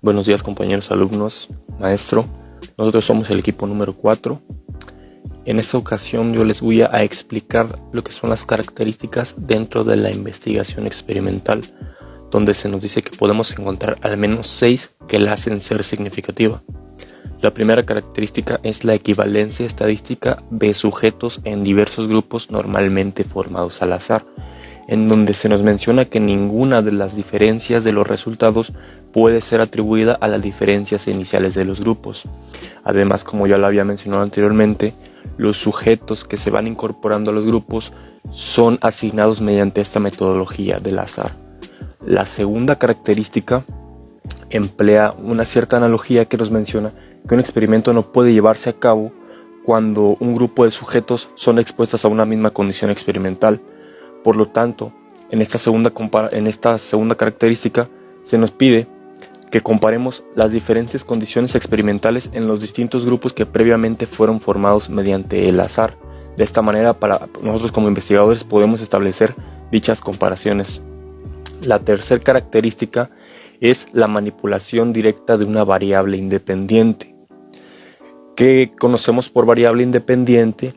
Buenos días compañeros, alumnos, maestro. Nosotros somos el equipo número 4. En esta ocasión yo les voy a explicar lo que son las características dentro de la investigación experimental, donde se nos dice que podemos encontrar al menos 6 que la hacen ser significativa. La primera característica es la equivalencia estadística de sujetos en diversos grupos normalmente formados al azar, en donde se nos menciona que ninguna de las diferencias de los resultados puede ser atribuida a las diferencias iniciales de los grupos. Además, como ya lo había mencionado anteriormente, los sujetos que se van incorporando a los grupos son asignados mediante esta metodología del azar. La segunda característica emplea una cierta analogía que nos menciona que un experimento no puede llevarse a cabo cuando un grupo de sujetos son expuestos a una misma condición experimental. Por lo tanto, en esta segunda característica se nos pide que comparemos las diferentes condiciones experimentales en los distintos grupos que previamente fueron formados mediante el azar. De esta manera, para nosotros como investigadores podemos establecer dichas comparaciones. La tercera característica es la manipulación directa de una variable independiente. ¿Qué conocemos por variable independiente?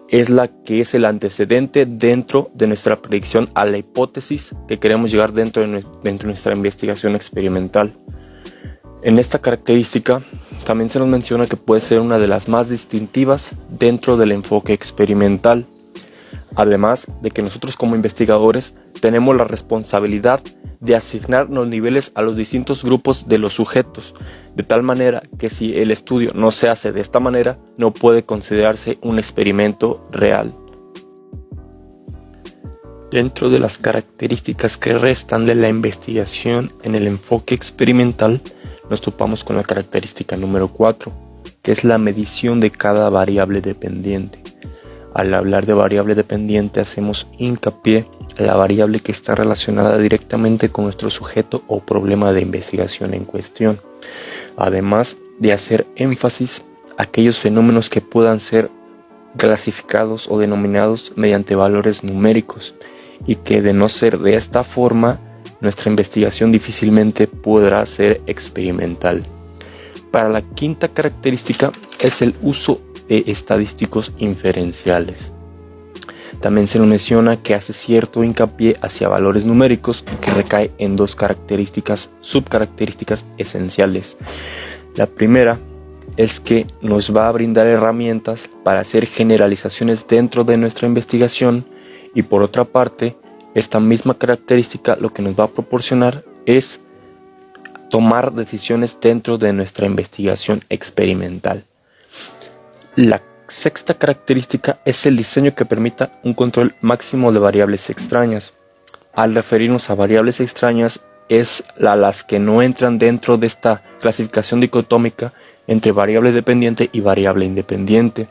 Es la que es el antecedente dentro de nuestra predicción a la hipótesis que queremos llegar dentro de nuestra investigación experimental. En esta característica también se nos menciona que puede ser una de las más distintivas dentro del enfoque experimental. Además de que nosotros como investigadores tenemos la responsabilidad de asignar los niveles a los distintos grupos de los sujetos, de tal manera que si el estudio no se hace de esta manera, no puede considerarse un experimento real. Dentro de las características que restan de la investigación en el enfoque experimental, nos topamos con la característica número 4, que es la medición de cada variable dependiente. Al hablar de variable dependiente hacemos hincapié a la variable que está relacionada directamente con nuestro sujeto o problema de investigación en cuestión, además de hacer énfasis a aquellos fenómenos que puedan ser clasificados o denominados mediante valores numéricos y que de no ser de esta forma nuestra investigación difícilmente podrá ser experimental. Para la quinta característica es el uso de estadísticos inferenciales. También se nos menciona que hace cierto hincapié hacia valores numéricos y que recae en dos subcaracterísticas esenciales. La primera es que nos va a brindar herramientas para hacer generalizaciones dentro de nuestra investigación, y por otra parte, esta misma característica lo que nos va a proporcionar es tomar decisiones dentro de nuestra investigación experimental. La sexta característica es el diseño que permita un control máximo de variables extrañas. Al referirnos a variables extrañas es las que no entran dentro de esta clasificación dicotómica entre variable dependiente y variable independiente,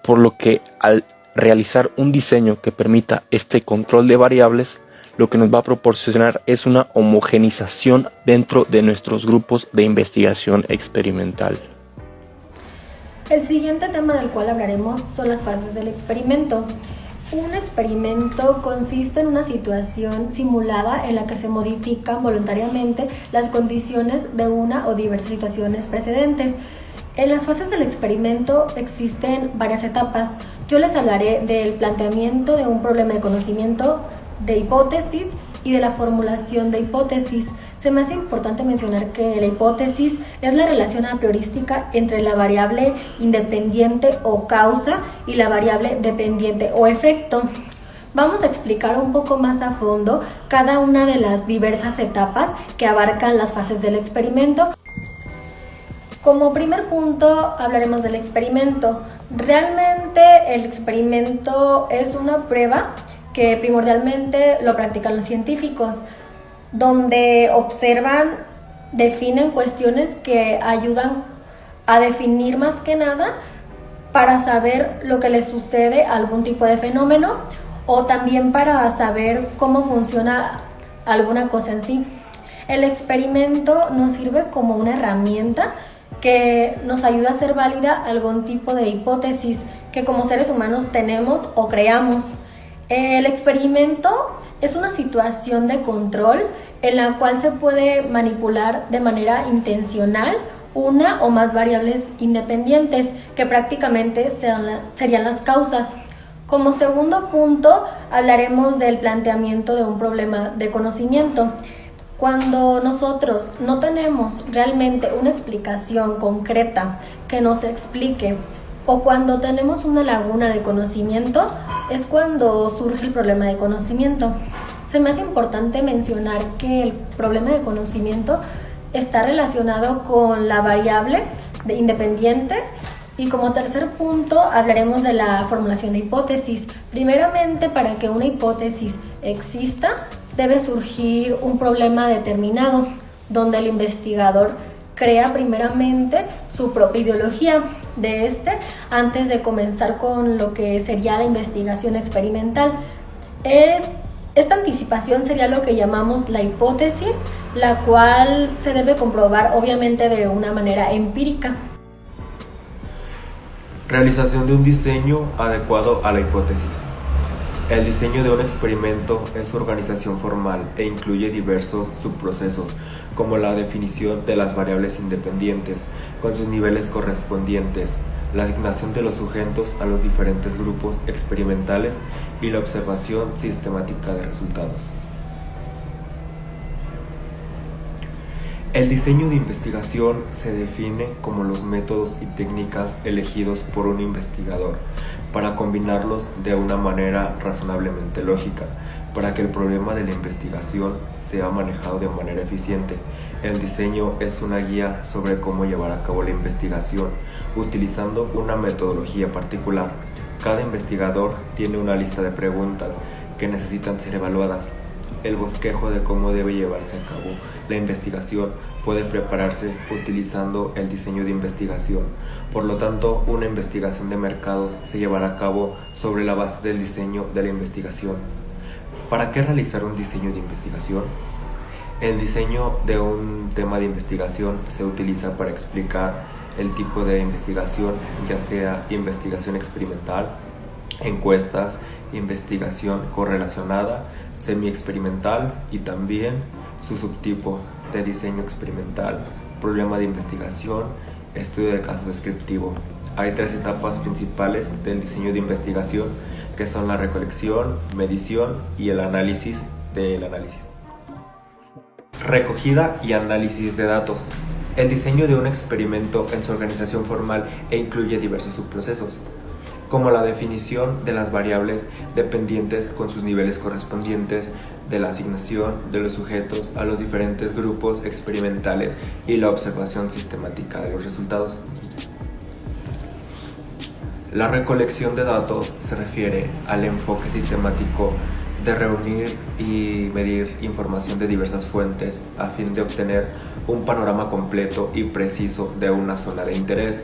por lo que al realizar un diseño que permita este control de variables, lo que nos va a proporcionar es una homogenización dentro de nuestros grupos de investigación experimental. El siguiente tema del cual hablaremos son las fases del experimento. Un experimento consiste en una situación simulada en la que se modifican voluntariamente las condiciones de una o diversas situaciones precedentes. En las fases del experimento existen varias etapas. Yo les hablaré del planteamiento de un problema de conocimiento, de hipótesis y de la formulación de hipótesis. Se me hace importante mencionar que la hipótesis es la relación a priorística entre la variable independiente o causa y la variable dependiente o efecto. Vamos a explicar un poco más a fondo cada una de las diversas etapas que abarcan las fases del experimento. Como primer punto hablaremos del experimento. Realmente el experimento es una prueba que primordialmente lo practican los científicos, donde observan, definen cuestiones que ayudan a definir más que nada para saber lo que les sucede a algún tipo de fenómeno o también para saber cómo funciona alguna cosa en sí. El experimento nos sirve como una herramienta que nos ayuda a hacer válida algún tipo de hipótesis que como seres humanos tenemos o creamos. El experimento es una situación de control en la cual se puede manipular de manera intencional una o más variables independientes que prácticamente serían las causas. Como segundo punto, hablaremos del planteamiento de un problema de conocimiento. Cuando nosotros no tenemos realmente una explicación concreta que nos explique o cuando tenemos una laguna de conocimiento, es cuando surge el problema de conocimiento. Se me hace importante mencionar que el problema de conocimiento está relacionado con la variable independiente. Y como tercer punto hablaremos de la formulación de hipótesis. Primeramente, para que una hipótesis exista, debe surgir un problema determinado, donde el investigador crea primeramente su propia ideología de antes de comenzar con lo que sería la investigación experimental. Esta anticipación sería lo que llamamos la hipótesis, la cual se debe comprobar obviamente de una manera empírica. Realización de un diseño adecuado a la hipótesis. El diseño de un experimento es su organización formal e incluye diversos subprocesos, como la definición de las variables independientes con sus niveles correspondientes, la asignación de los sujetos a los diferentes grupos experimentales y la observación sistemática de resultados. El diseño de investigación se define como los métodos y técnicas elegidos por un investigador para combinarlos de una manera razonablemente lógica, para que el problema de la investigación sea manejado de manera eficiente. El diseño es una guía sobre cómo llevar a cabo la investigación, utilizando una metodología particular. Cada investigador tiene una lista de preguntas que necesitan ser evaluadas. El bosquejo de cómo debe llevarse a cabo la investigación puede prepararse utilizando el diseño de investigación. Por lo tanto, una investigación de mercados se llevará a cabo sobre la base del diseño de la investigación. ¿Para qué realizar un diseño de investigación? El diseño de un tema de investigación se utiliza para explicar el tipo de investigación, ya sea investigación experimental, encuestas, investigación correlacionada, semi-experimental y también su subtipo de diseño experimental, problema de investigación, estudio de caso descriptivo. Hay tres etapas principales del diseño de investigación, que son la recolección, medición y el análisis del análisis. Recogida y análisis de datos. El diseño de un experimento en su organización formal incluye diversos subprocesos, como la definición de las variables dependientes con sus niveles correspondientes, de la asignación de los sujetos a los diferentes grupos experimentales y la observación sistemática de los resultados. La recolección de datos se refiere al enfoque sistemático de reunir y medir información de diversas fuentes a fin de obtener un panorama completo y preciso de una zona de interés.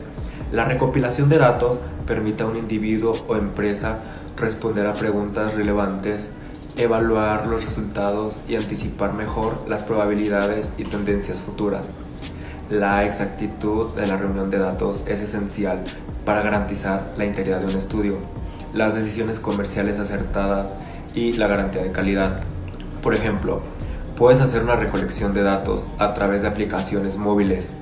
La recopilación de datos permite a un individuo o empresa responder a preguntas relevantes, evaluar los resultados y anticipar mejor las probabilidades y tendencias futuras. La exactitud de la reunión de datos es esencial para garantizar la integridad de un estudio, las decisiones comerciales acertadas y la garantía de calidad. Por ejemplo, puedes hacer una recolección de datos a través de aplicaciones móviles,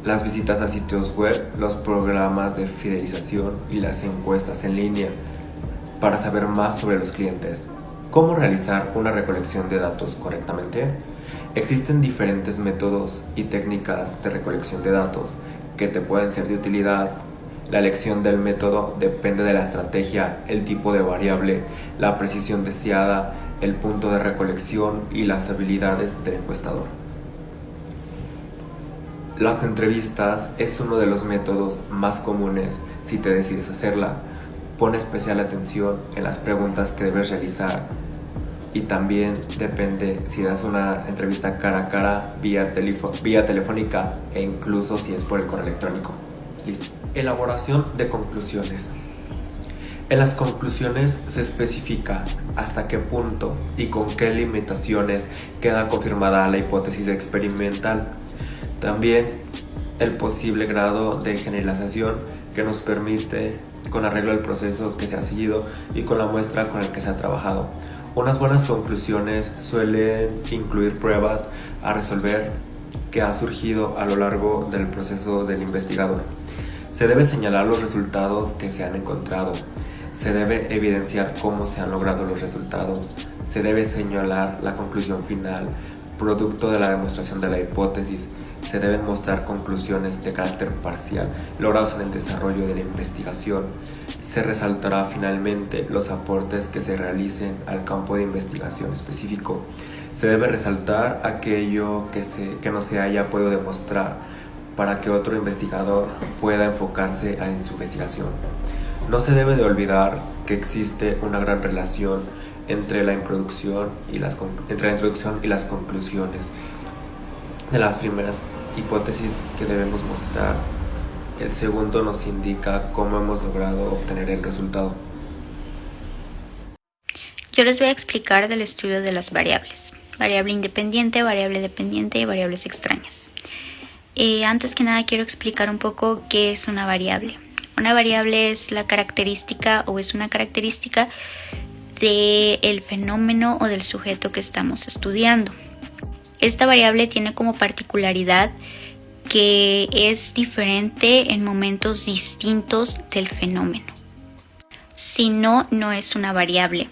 las visitas a sitios web, los programas de fidelización y las encuestas en línea para saber más sobre los clientes. ¿Cómo realizar una recolección de datos correctamente? Existen diferentes métodos y técnicas de recolección de datos que te pueden ser de utilidad. La elección del método depende de la estrategia, el tipo de variable, la precisión deseada, el punto de recolección y las habilidades del encuestador. Las entrevistas es uno de los métodos más comunes si te decides hacerla. Pon especial atención en las preguntas que debes realizar y también depende si das una entrevista cara a cara, vía telefónica e incluso si es por el correo electrónico. Listo. Elaboración de conclusiones. En las conclusiones se especifica hasta qué punto y con qué limitaciones queda confirmada la hipótesis experimental. También el posible grado de generalización que nos permite, con arreglo al proceso que se ha seguido y con la muestra con la que se ha trabajado. Unas buenas conclusiones suelen incluir pruebas a resolver que ha surgido a lo largo del proceso del investigador. Se debe señalar los resultados que se han encontrado. Se debe evidenciar cómo se han logrado los resultados. Se debe señalar la conclusión final, producto de la demostración de la hipótesis. Se deben mostrar conclusiones de carácter parcial, logrados en el desarrollo de la investigación. Se resaltará finalmente los aportes que se realicen al campo de investigación específico. Se debe resaltar aquello que no se haya podido demostrar para que otro investigador pueda enfocarse en su investigación. No se debe de olvidar que existe una gran relación entre la introducción y las conclusiones de las primeras hipótesis que debemos mostrar. El segundo nos indica cómo hemos logrado obtener el resultado. Yo les voy a explicar del estudio de las variables. Variable independiente, variable dependiente y variables extrañas. Antes que nada quiero explicar un poco qué es una variable. Una variable es la característica o es una característica del fenómeno o del sujeto que estamos estudiando. Esta variable tiene como particularidad que es diferente en momentos distintos del fenómeno. Si no, no es una variable.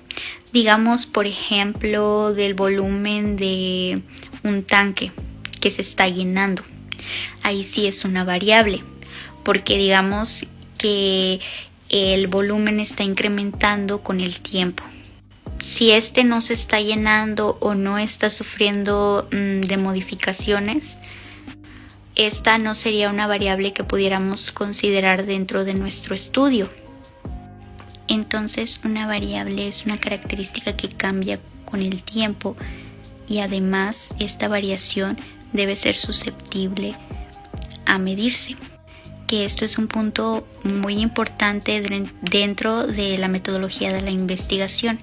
Digamos, por ejemplo, del volumen de un tanque que se está llenando. Ahí sí es una variable, porque digamos que el volumen está incrementando con el tiempo. Si este no se está llenando o no está sufriendo de modificaciones, esta no sería una variable que pudiéramos considerar dentro de nuestro estudio. Entonces, una variable es una característica que cambia con el tiempo y además esta variación debe ser susceptible a medirse. Que esto es un punto muy importante dentro de la metodología de la investigación,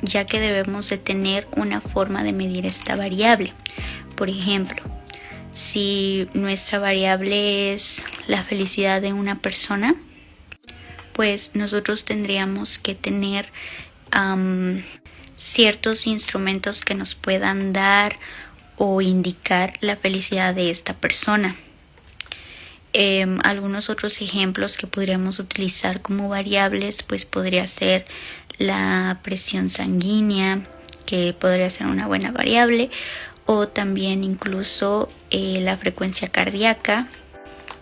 ya que debemos de tener una forma de medir esta variable. Por ejemplo, si nuestra variable es la felicidad de una persona, pues nosotros tendríamos que tener ciertos instrumentos que nos puedan dar o indicar la felicidad de esta persona. Algunos otros ejemplos que podríamos utilizar como variables pues podría ser la presión sanguínea, que podría ser una buena variable, o también incluso la frecuencia cardíaca.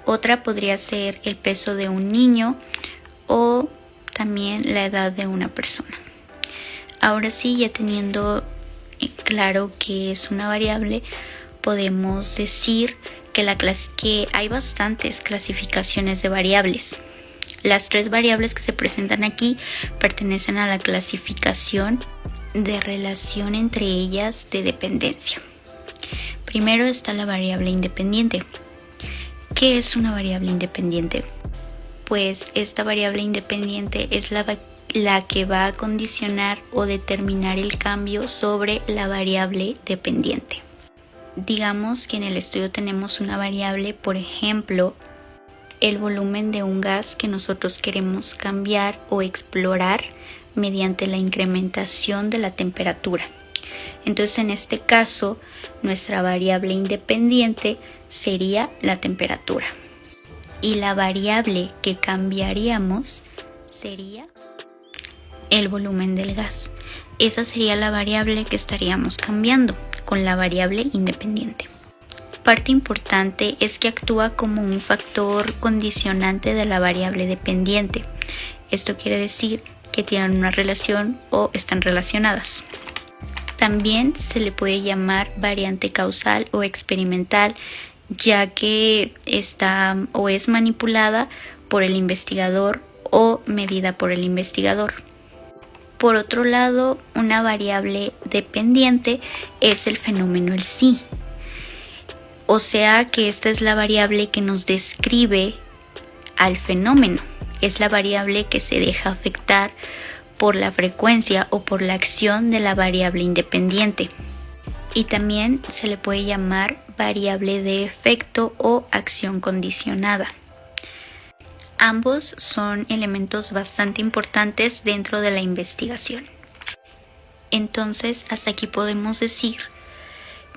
Otra podría ser el peso de un niño o también la edad de una persona. Ahora sí, ya teniendo claro que es una variable, podemos decir que hay bastantes clasificaciones de variables. Las 3 variables que se presentan aquí pertenecen a la clasificación de relación entre ellas de dependencia. Primero está la variable independiente. ¿Qué es una variable independiente? Pues esta variable independiente es la que va a condicionar o determinar el cambio sobre la variable dependiente. Digamos que en el estudio tenemos una variable, por ejemplo, el volumen de un gas que nosotros queremos cambiar o explorar mediante la incrementación de la temperatura. Entonces, en este caso, nuestra variable independiente sería la temperatura. Y la variable que cambiaríamos sería el volumen del gas. Esa sería la variable que estaríamos cambiando con la variable independiente. Parte importante es que actúa como un factor condicionante de la variable dependiente. Esto quiere decir que tienen una relación o están relacionadas. También se le puede llamar variante causal o experimental, ya que está o es manipulada por el investigador o medida por el investigador. Por otro lado, una variable dependiente es el fenómeno en sí. O sea que esta es la variable que nos describe al fenómeno. Es la variable que se deja afectar por la frecuencia o por la acción de la variable independiente. Y también se le puede llamar variable de efecto o acción condicionada. Ambos son elementos bastante importantes dentro de la investigación. Entonces, hasta aquí podemos decir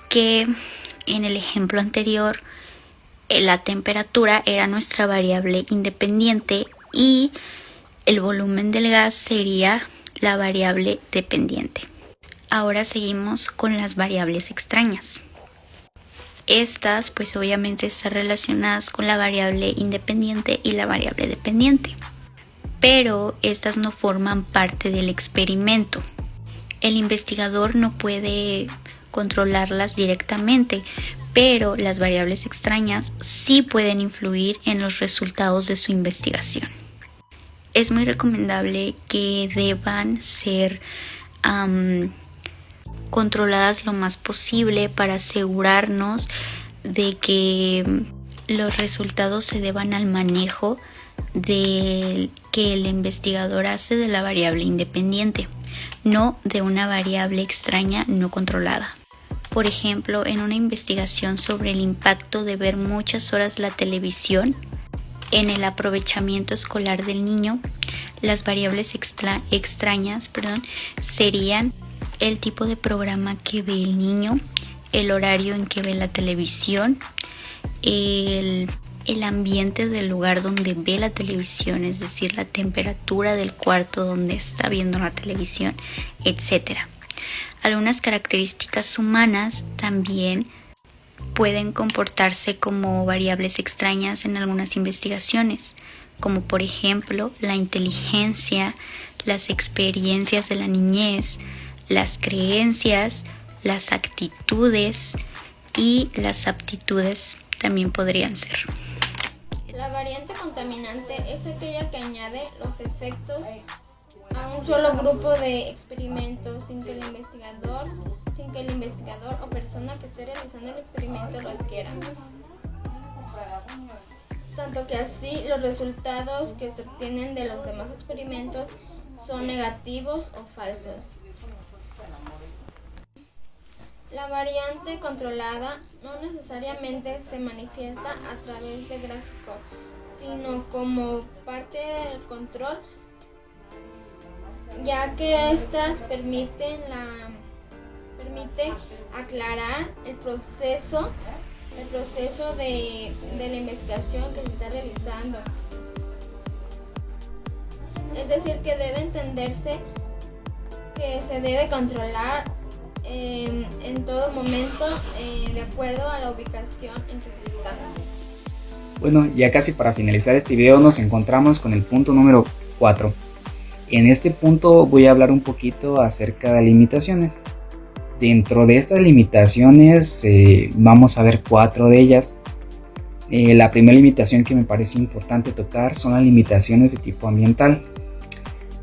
que en el ejemplo anterior, la temperatura era nuestra variable independiente y el volumen del gas sería la variable dependiente. Ahora seguimos con las variables extrañas. Estas pues obviamente están relacionadas con la variable independiente y la variable dependiente, pero estas no forman parte del experimento. El investigador no puede controlarlas directamente, pero las variables extrañas sí pueden influir en los resultados de su investigación. Es muy recomendable que deban ser controladas lo más posible para asegurarnos de que los resultados se deban al manejo que el investigador hace de la variable independiente, no de una variable extraña no controlada. Por ejemplo, en una investigación sobre el impacto de ver muchas horas la televisión en el aprovechamiento escolar del niño, las variables extrañas serían el tipo de programa que ve el niño, el horario en que ve la televisión, el ambiente del lugar donde ve la televisión, es decir, la temperatura del cuarto donde está viendo la televisión, etc. Algunas características humanas también pueden comportarse como variables extrañas en algunas investigaciones, como por ejemplo la inteligencia, las experiencias de la niñez, las creencias, las actitudes y las aptitudes también podrían ser. La variante contaminante es aquella que añade los efectos a un solo grupo de experimentos sin que el investigador o persona que esté realizando el experimento lo adquiera. Tanto que así los resultados que se obtienen de los demás experimentos son negativos o falsos. La variante controlada no necesariamente se manifiesta a través de gráfico, sino como parte del control, ya que estas permite aclarar el proceso de la investigación que se está realizando. Es decir, que debe entenderse que se debe controlar en todo momento de acuerdo a la ubicación en que se está. Bueno, ya casi para finalizar este video nos encontramos con el punto número 4. En este punto voy a hablar un poquito acerca de limitaciones. Dentro de estas limitaciones vamos a ver 4 de ellas. La primera limitación que me parece importante tocar son las limitaciones de tipo ambiental.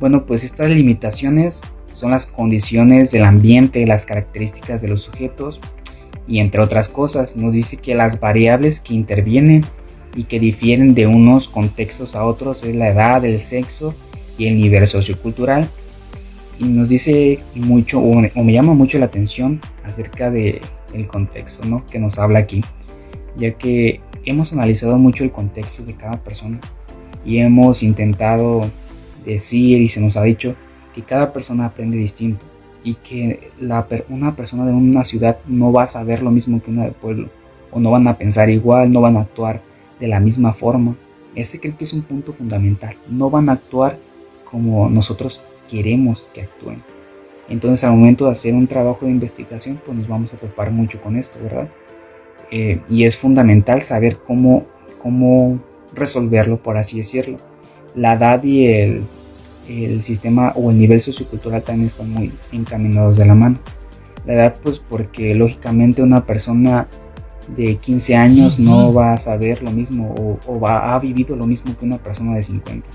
Bueno, pues estas limitaciones son las condiciones del ambiente, las características de los sujetos y entre otras cosas. Nos dice que las variables que intervienen y que difieren de unos contextos a otros es la edad, el sexo y el nivel sociocultural. Y nos dice mucho, o me llama mucho la atención acerca del contexto, ¿no?, que nos habla aquí, ya que hemos analizado mucho el contexto de cada persona y hemos intentado decir y se nos ha dicho que cada persona aprende distinto y que una persona de una ciudad no va a saber lo mismo que una de pueblo, o no van a pensar igual, no van a actuar de la misma forma. Este creo que es un punto fundamental, no van a actuar como nosotros queremos que actúen. Entonces al momento de hacer un trabajo de investigación pues nos vamos a topar mucho con esto, ¿verdad? Y es fundamental saber cómo resolverlo, por así decirlo. La edad y el sistema o el nivel sociocultural también están muy encaminados de la mano. La edad pues porque lógicamente una persona de 15 años no va a saber lo mismo o ha vivido lo mismo que una persona de 50.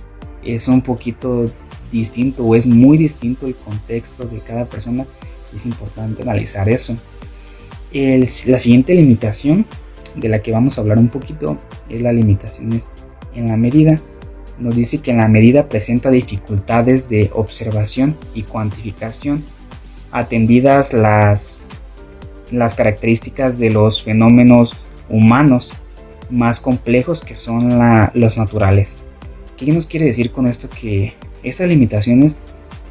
Es un poquito distinto o es muy distinto el contexto de cada persona. Es importante analizar eso. La siguiente limitación de la que vamos a hablar un poquito es las limitaciones en la medida. Nos dice que en la medida presenta dificultades de observación y cuantificación, atendidas las características de los fenómenos humanos más complejos que son los naturales. ¿Qué nos quiere decir con esto? Que estas limitaciones,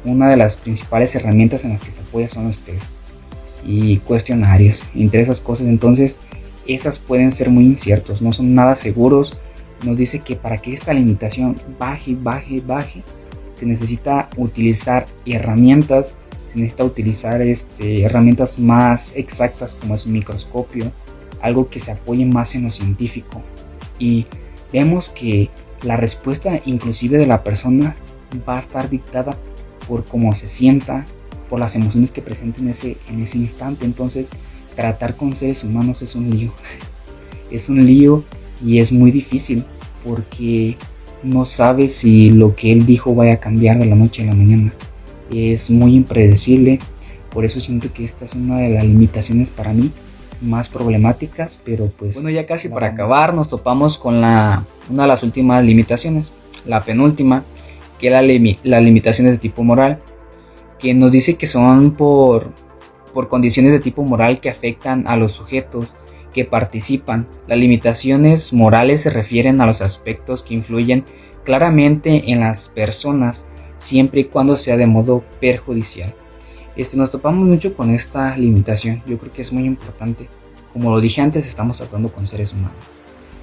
una de las principales herramientas en las que se apoya son los test y cuestionarios, entre esas cosas. Entonces esas pueden ser muy inciertos, no son nada seguros. Nos dice que para que esta limitación baje, se necesita utilizar herramientas, herramientas más exactas como es un microscopio, algo que se apoye más en lo científico. Y vemos que la respuesta inclusive de la persona va a estar dictada por cómo se sienta, por las emociones que presente en ese instante. Entonces tratar con seres humanos es un lío. Es un lío y es muy difícil porque no sabes si lo que él dijo vaya a cambiar de la noche a la mañana. Es muy impredecible, por eso siento que esta es una de las limitaciones para mí más problemáticas, pero pues bueno, ya casi para acabar nos topamos con una de las últimas limitaciones, la penúltima, que es las limitaciones de tipo moral, que nos dice que son por condiciones de tipo moral que afectan a los sujetos que participan. Las limitaciones morales se refieren a los aspectos que influyen claramente en las personas, siempre y cuando sea de modo perjudicial. Nos topamos mucho con esta limitación. Yo creo que es muy importante. Como lo dije antes, estamos tratando con seres humanos,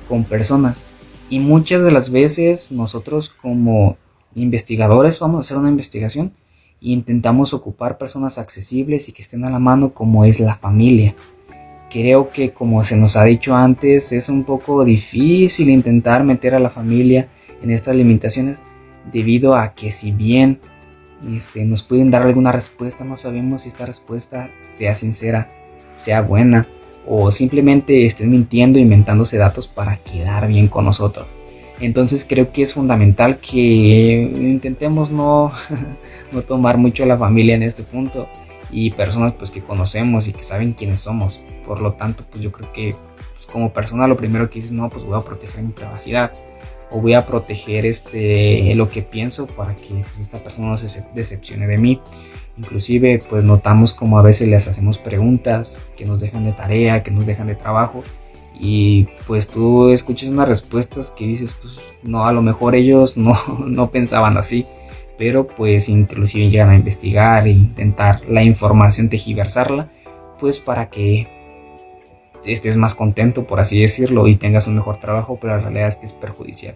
con personas, y muchas de las veces nosotros como investigadores vamos a hacer una investigación e intentamos ocupar personas accesibles y que estén a la mano, como es la familia. Creo que, como se nos ha dicho antes, es un poco difícil intentar meter a la familia en estas limitaciones, debido a que si bien nos pueden dar alguna respuesta, no sabemos si esta respuesta sea sincera, sea buena, o simplemente estén mintiendo, inventándose datos para quedar bien con nosotros. Entonces creo que es fundamental que intentemos no tomar mucho a la familia en este punto, y personas pues que conocemos y que saben quiénes somos. Por lo tanto, pues yo creo que pues, como persona lo primero que dices, no, pues voy a proteger mi privacidad, o voy a proteger lo que pienso para que esta persona no se decepcione de mí. Inclusive pues notamos como a veces les hacemos preguntas que nos dejan de tarea, que nos dejan de trabajo, y pues tú escuchas unas respuestas que dices, pues no, a lo mejor ellos no pensaban así, pero pues inclusive llegan a investigar e intentar la información, tergiversarla, pues para que estés más contento, por así decirlo, y tengas un mejor trabajo, pero la realidad es que es perjudicial.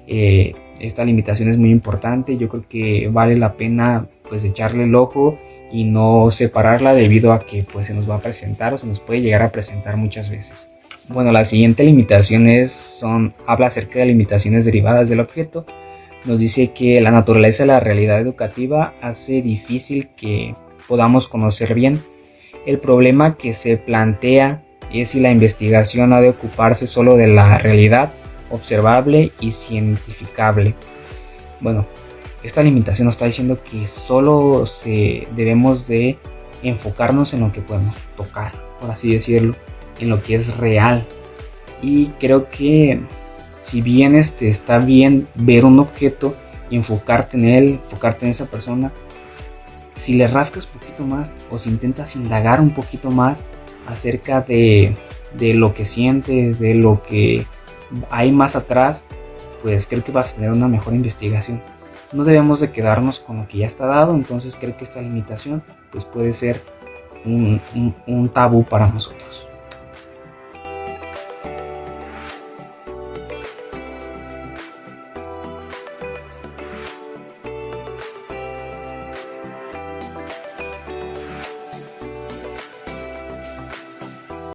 Esta limitación es muy importante. Yo creo que vale la pena pues echarle el ojo y no separarla, debido a que pues se nos va a presentar o se nos puede llegar a presentar muchas veces. Bueno, la siguiente limitación habla acerca de limitaciones derivadas del objeto. Nos dice que la naturaleza de la realidad educativa hace difícil que podamos conocer bien. El problema que se plantea es si la investigación ha de ocuparse solo de la realidad observable y cientificable. Bueno, esta limitación nos está diciendo que solo debemos de enfocarnos en lo que podemos tocar, por así decirlo, en lo que es real. Y creo que si bien está bien ver un objeto y enfocarte en él, enfocarte en esa persona, si le rascas un poquito más o si intentas indagar un poquito más acerca de lo que sientes, de lo que hay más atrás, pues creo que vas a tener una mejor investigación. No debemos de quedarnos con lo que ya está dado. Entonces creo que esta limitación pues puede ser un tabú para nosotros.